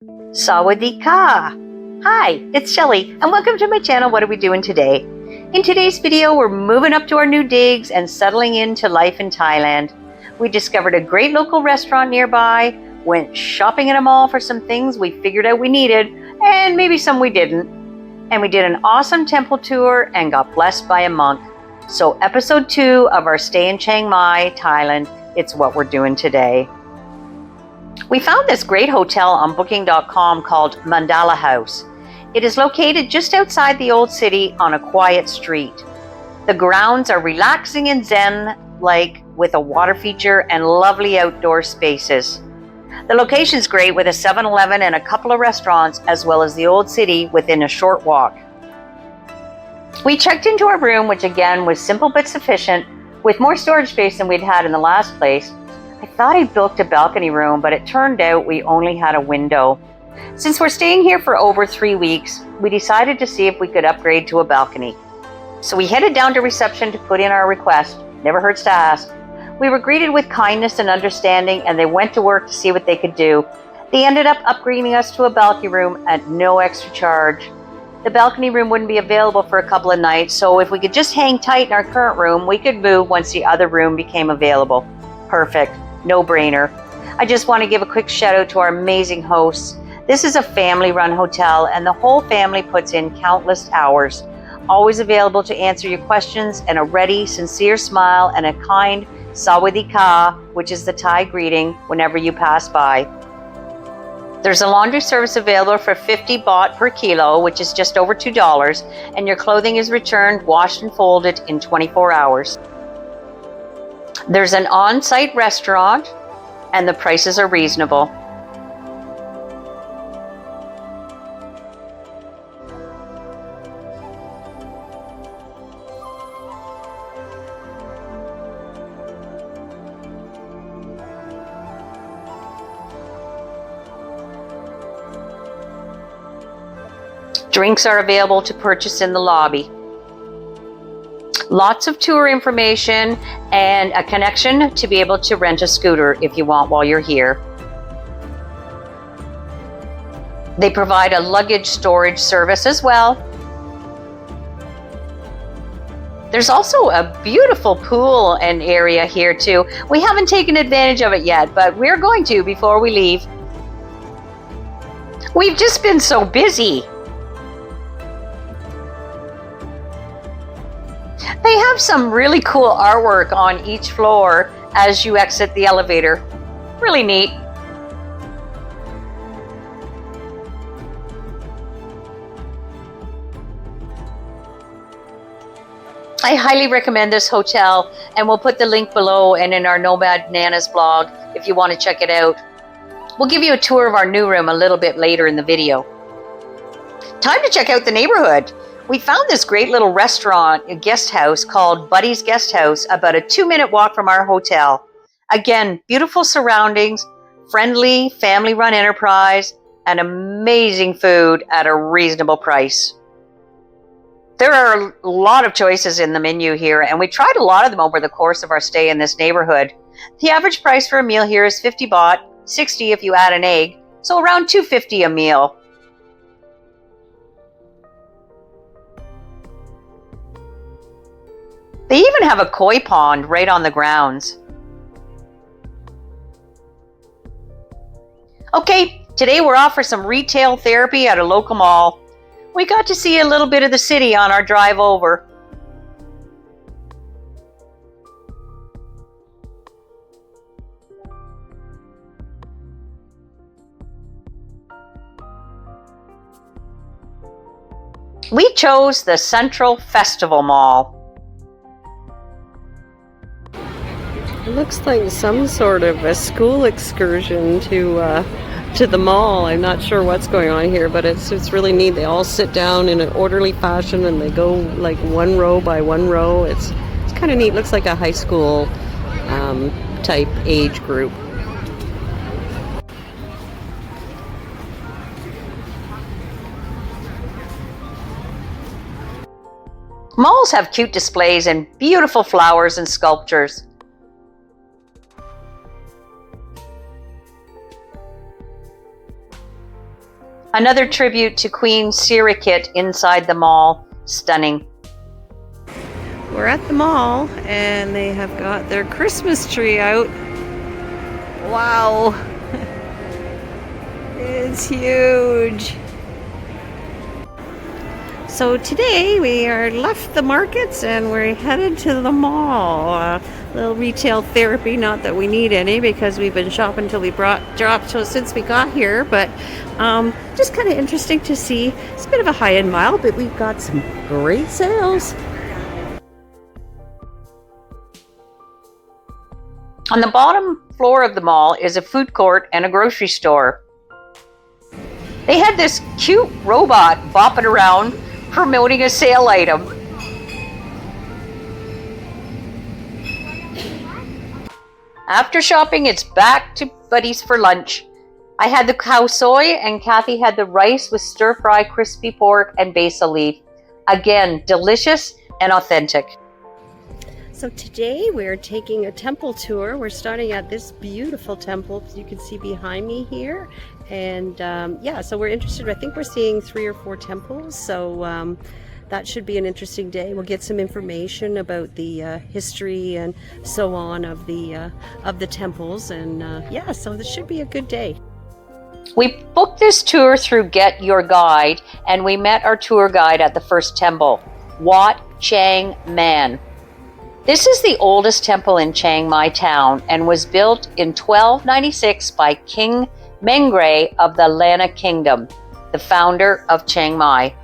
Sawadee Ka! Hi, it's Shelly, and welcome to my channel. What are we doing today? In today's video, we're moving up to our new digs and settling into life in Thailand. We discovered a great local restaurant nearby, went shopping in a mall for some things we figured out we needed, and maybe some we didn't. And we did an awesome temple tour and got blessed by a monk. So episode 2 of our stay in Chiang Mai, Thailand, it's what we're doing today. We found this great hotel on booking.com called Mandala House. It is located just outside the old city on a quiet street. The grounds are relaxing and zen-like with a water feature and lovely outdoor spaces. The location's great with a 7-Eleven and a couple of restaurants, as well as the old city within a short walk. We checked into our room, which again was simple but sufficient, with more storage space than we'd had in the last place. I thought I booked a balcony room, but it turned out we only had a window. Since we're staying here for over 3 weeks, we decided to see if we could upgrade to a balcony. So we headed down to reception to put in our request. Never hurts to ask. We were greeted with kindness and understanding, and they went to work to see what they could do. They ended up upgrading us to a balcony room at no extra charge. The balcony room wouldn't be available for a couple of nights, so if we could just hang tight in our current room, we could move once the other room became available. Perfect. No-brainer. I just want to give a quick shout out to our amazing hosts. This is a family-run hotel, and the whole family puts in countless hours. Always available to answer your questions, and a ready, sincere smile and a kind Sawadee Ka, which is the Thai greeting whenever you pass by. There's a laundry service available for 50 baht per kilo, which is just over $2, and your clothing is returned, washed, and folded in 24 hours. There's an on-site restaurant, and the prices are reasonable. Drinks are available to purchase in the lobby. Lots of tour information and a connection to be able to rent a scooter if you want while you're here. They provide a luggage storage service as well. There's also a beautiful pool and area here too. We haven't taken advantage of it yet, but we're going to before we leave. We've just been so busy. They have some really cool artwork on each floor as you exit the elevator. Really neat. I highly recommend this hotel, and we'll put the link below and in our Nomad Nana's blog if you want to check it out. We'll give you a tour of our new room a little bit later in the video. Time to check out the neighborhood. We found this great little restaurant, a guest house called Buddy's Guest House, about a 2-minute walk from our hotel. Again, beautiful surroundings, friendly, family-run enterprise, and amazing food at a reasonable price. There are a lot of choices in the menu here, and we tried a lot of them over the course of our stay in this neighborhood. The average price for a meal here is 50 baht, 60 if you add an egg, so around 250 a meal. They even have a koi pond right on the grounds. Okay, today we're off for some retail therapy at a local mall. We got to see a little bit of the city on our drive over. We chose the Central Festival Mall. It looks like some sort of a school excursion to the mall. I'm not sure what's going on here, but it's really neat. They all sit down in an orderly fashion and they go like one row by one row. It's kind of neat. Looks like a high school type age group. Malls have cute displays and beautiful flowers and sculptures. Another tribute to Queen Sirikit inside the mall. Stunning. We're at the mall and they have got their Christmas tree out. Wow. It's huge. So today we are left the markets and we're headed to the mall. Little retail therapy, not that we need any because we've been shopping till we dropped since we got here, but just kind of interesting to see. It's a bit of a high-end mall, but we've got some great sales. On the bottom floor of the mall is a food court and a grocery store. They had this cute robot bopping around promoting a sale item. After shopping, it's back to Buddy's for lunch. I had the cow soy and Kathy had the rice with stir-fry crispy pork and basil leaf. Again, delicious and authentic. So today we're taking a temple tour. We're starting at this beautiful temple you can see behind me here. And yeah, so we're interested. I think we're seeing 3 or 4 temples. So that should be an interesting day. We'll get some information about the history and so on of the temples. And yeah, so this should be a good day. We booked this tour through Get Your Guide, and we met our tour guide at the first temple, Wat Chiang Mai. This is the oldest temple in Chiang Mai town and was built in 1296 by King Mengre of the Lanna Kingdom, the founder of Chiang Mai.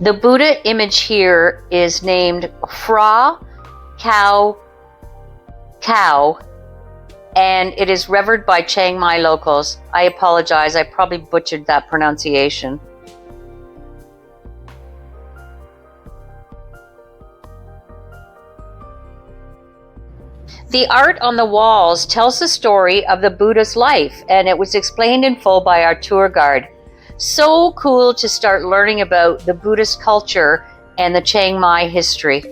The Buddha image here is named Phra Kao, and it is revered by Chiang Mai locals. I apologize, I probably butchered that pronunciation. The art on the walls tells the story of the Buddha's life, and it was explained in full by our tour guide. So cool to start learning about the Buddhist culture and the Chiang Mai history.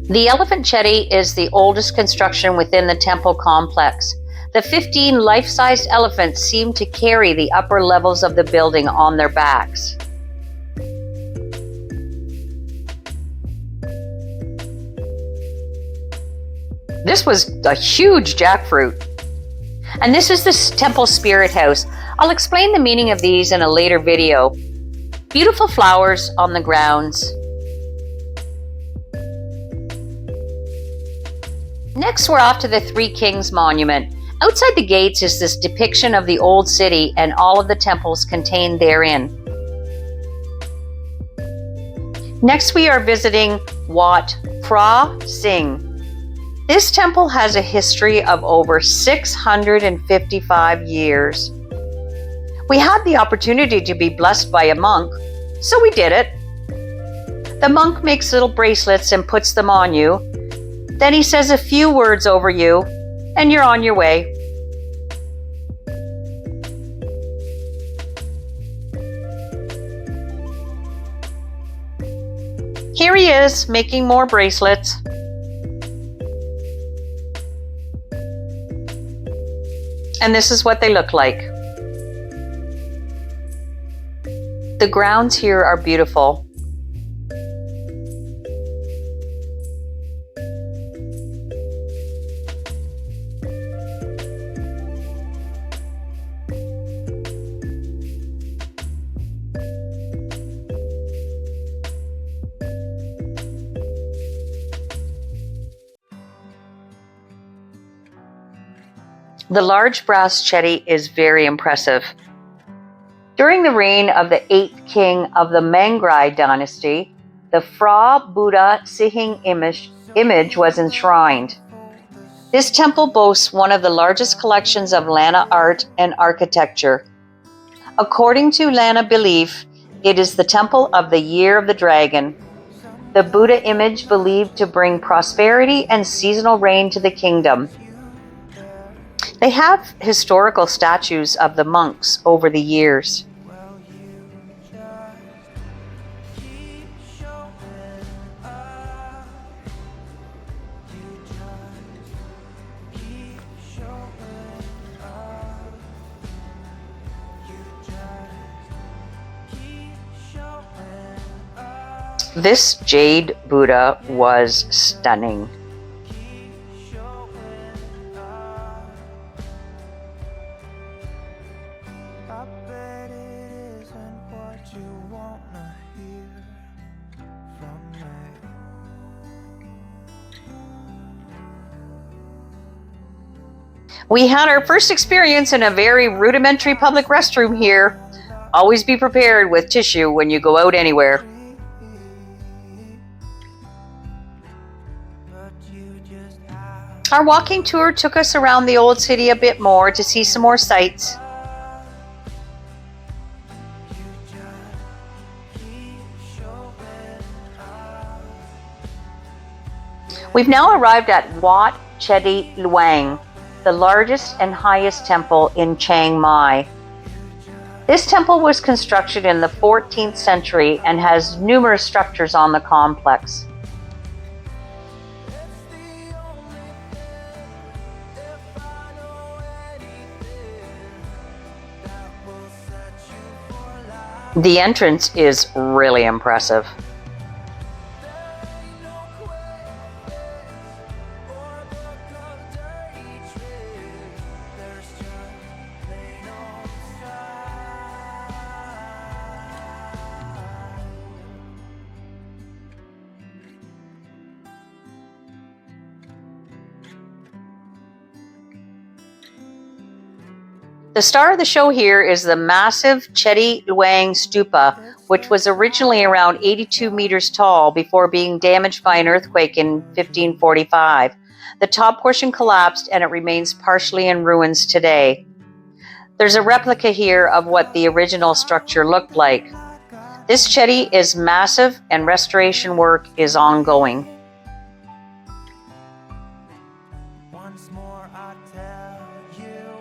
The elephant jetty is the oldest construction within the temple complex. The 15 life-sized elephants seem to carry the upper levels of the building on their backs. This was a huge jackfruit. And this is the temple spirit house. I'll explain the meaning of these in a later video. Beautiful flowers on the grounds. Next, we're off to the Three Kings Monument. Outside the gates is this depiction of the old city and all of the temples contained therein. Next, we are visiting Wat Phra Singh. This temple has a history of over 655 years. We had the opportunity to be blessed by a monk, so we did it. The monk makes little bracelets and puts them on you. Then he says a few words over you, and you're on your way. Here he is, making more bracelets. And this is what they look like. The grounds here are beautiful. The large brass chetty is very impressive. During the reign of the 8th king of the Mangrai dynasty, the Phra Buddha Sihing image was enshrined. This temple boasts one of the largest collections of Lanna art and architecture. According to Lanna belief, it is the temple of the Year of the Dragon, the Buddha image believed to bring prosperity and seasonal rain to the kingdom. They have historical statues of the monks over the years. This jade Buddha was stunning. We had our first experience in a very rudimentary public restroom here. Always be prepared with tissue when you go out anywhere. Our walking tour took us around the old city a bit more to see some more sights. We've now arrived at Wat Chedi Luang, the largest and highest temple in Chiang Mai. This temple was constructed in the 14th century and has numerous structures on the complex. The entrance is really impressive. The star of the show here is the massive Chedi Luang Stupa, which was originally around 82 meters tall before being damaged by an earthquake in 1545. The top portion collapsed and it remains partially in ruins today. There's a replica here of what the original structure looked like. This Chedi is massive and restoration work is ongoing. Once more I tell you.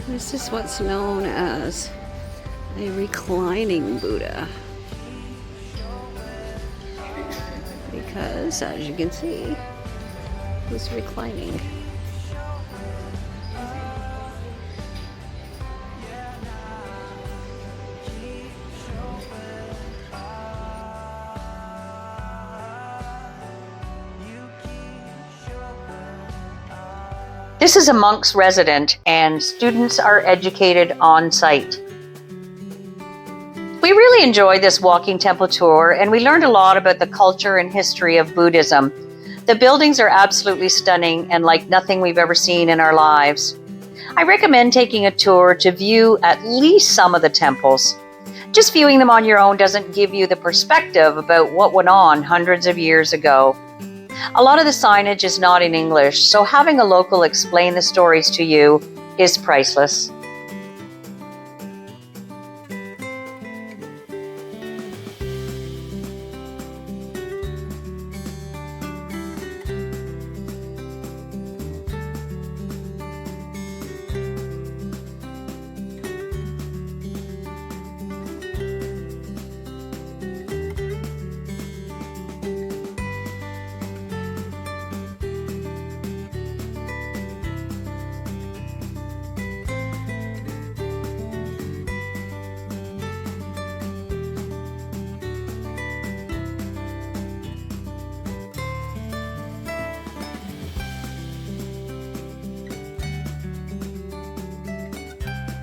This is what's known as a reclining Buddha, because as you can see, he's reclining. This is a monk's residence and students are educated on site. We really enjoyed this walking temple tour and we learned a lot about the culture and history of Buddhism. The buildings are absolutely stunning and like nothing we've ever seen in our lives. I recommend taking a tour to view at least some of the temples. Just viewing them on your own doesn't give you the perspective about what went on hundreds of years ago. A lot of the signage is not in English, so having a local explain the stories to you is priceless.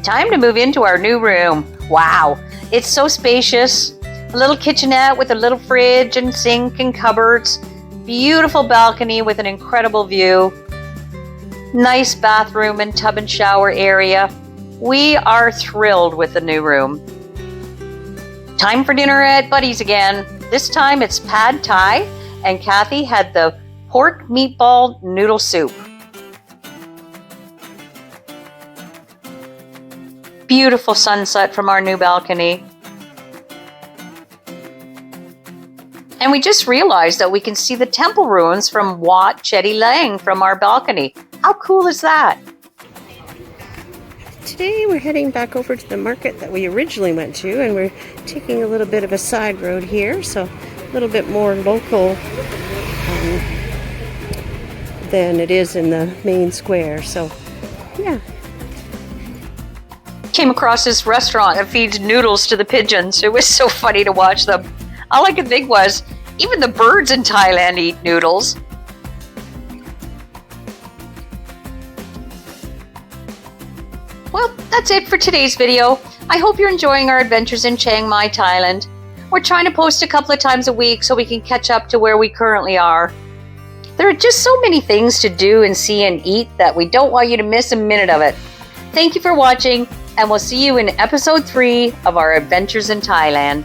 Time to move into our new room. Wow, it's so spacious. A little kitchenette with a little fridge and sink and cupboards. Beautiful balcony with an incredible view. Nice bathroom and tub and shower area. We are thrilled with the new room. Time for dinner at Buddy's again. This time it's pad thai and Kathy had the pork meatball noodle soup. beautiful sunset from our new balcony. And we just realized that we can see the temple ruins from Wat Chetty Lang from our balcony. How cool is that? Today we're heading back over to the market that we originally went to, and we're taking a little bit of a side road here, so a little bit more local than it is in the main square. So yeah. Came across this restaurant that feeds noodles to the pigeons. It was so funny to watch them. All I could think was, even the birds in Thailand eat noodles. Well, that's it for today's video. I hope you're enjoying our adventures in Chiang Mai, Thailand. We're trying to post a couple of times a week so we can catch up to where we currently are. There are just so many things to do and see and eat that we don't want you to miss a minute of it. Thank you for watching, and we'll see you in episode 3 of our adventures in Thailand.